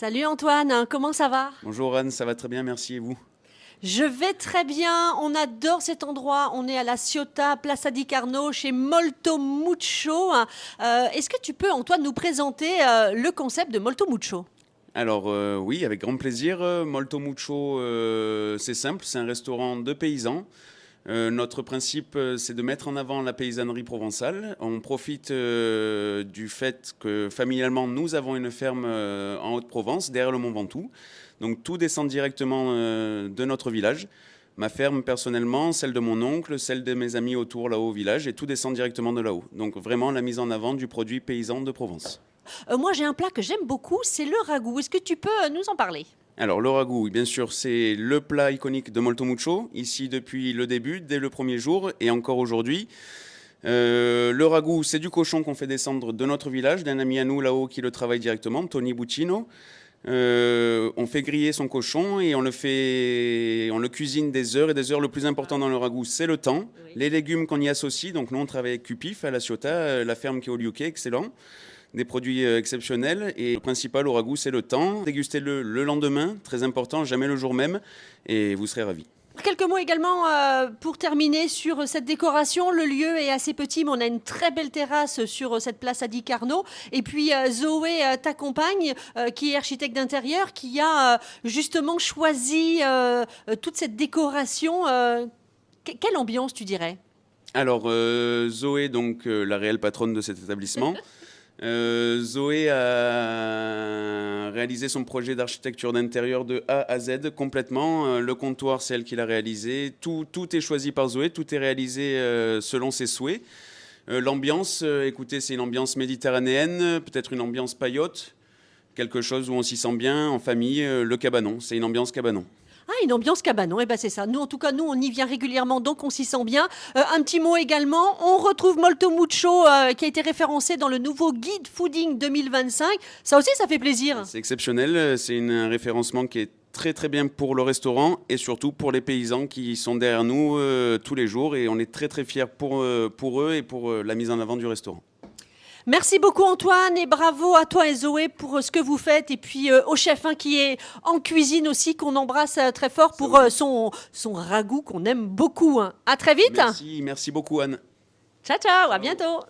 Salut Antoine, comment ça va? Bonjour Anne, ça va très bien, merci et vous? Je vais très bien, on adore cet endroit, on est à la Ciotat, Plaza di Carno, chez Molto Mucho. Est-ce que tu peux Antoine nous présenter le concept de Molto Mucho? Alors oui, avec grand plaisir. Molto Mucho, c'est simple, c'est un restaurant de paysans. Notre principe, c'est de mettre en avant la paysannerie provençale. On profite du fait que familialement, nous avons une ferme en Haute-Provence, derrière le Mont Ventoux. Donc tout descend directement de notre village. Ma ferme personnellement, celle de mon oncle, celle de mes amis autour là-haut au village, et tout descend directement de là-haut. Donc vraiment la mise en avant du produit paysan de Provence. Moi j'ai un plat que j'aime beaucoup, c'est le ragoût. Est-ce que tu peux nous en parler? Alors, le ragoût, oui, bien sûr, c'est le plat iconique de Molto Mucho, ici depuis le début, dès le premier jour et encore aujourd'hui. Le ragoût, c'est du cochon qu'on fait descendre de notre village, d'un ami à nous là-haut qui le travaille directement, Tony Buccino. On fait griller son cochon et on le cuisine des heures et des heures. Le plus important dans le ragoût, c'est le temps. Oui. Les légumes qu'on y associe, donc nous on travaille avec Cupif à La Ciotat, la ferme qui est au Liuquet, excellent. Des produits exceptionnels et le principal au ragoût, c'est le temps. Dégustez-le le lendemain, très important, jamais le jour même, et vous serez ravis. Quelques mots également pour terminer sur cette décoration. Le lieu est assez petit, mais on a une très belle terrasse sur cette place à Di Carno. Et puis Zoé, ta compagne, qui est architecte d'intérieur, qui a justement choisi toute cette décoration. Quelle ambiance tu dirais? Alors, Zoé, donc la réelle patronne de cet établissement, Zoé a réalisé son projet d'architecture d'intérieur de A à Z complètement. Le comptoir, c'est elle qui l'a réalisé. Tout est choisi par Zoé, tout est réalisé selon ses souhaits. L'ambiance, écoutez, c'est une ambiance méditerranéenne, peut-être une ambiance paillote, quelque chose où on s'y sent bien en famille. Le cabanon, c'est une ambiance cabanon. Ah, une ambiance cabanon, eh ben c'est ça. Nous, en tout cas, nous, on y vient régulièrement, donc on s'y sent bien. Un petit mot également, on retrouve Molto Mucho, qui a été référencé dans le nouveau guide Fooding 2025. Ça aussi, ça fait plaisir. C'est exceptionnel, c'est un référencement qui est très très bien pour le restaurant et surtout pour les paysans qui sont derrière nous tous les jours et on est très très fiers pour eux et pour la mise en avant du restaurant. Merci beaucoup Antoine et bravo à toi et Zoé pour ce que vous faites et puis au chef qui est en cuisine aussi qu'on embrasse très fort pour son ragoût qu'on aime beaucoup. À très vite. Merci beaucoup Anne. Ciao ciao, à bientôt.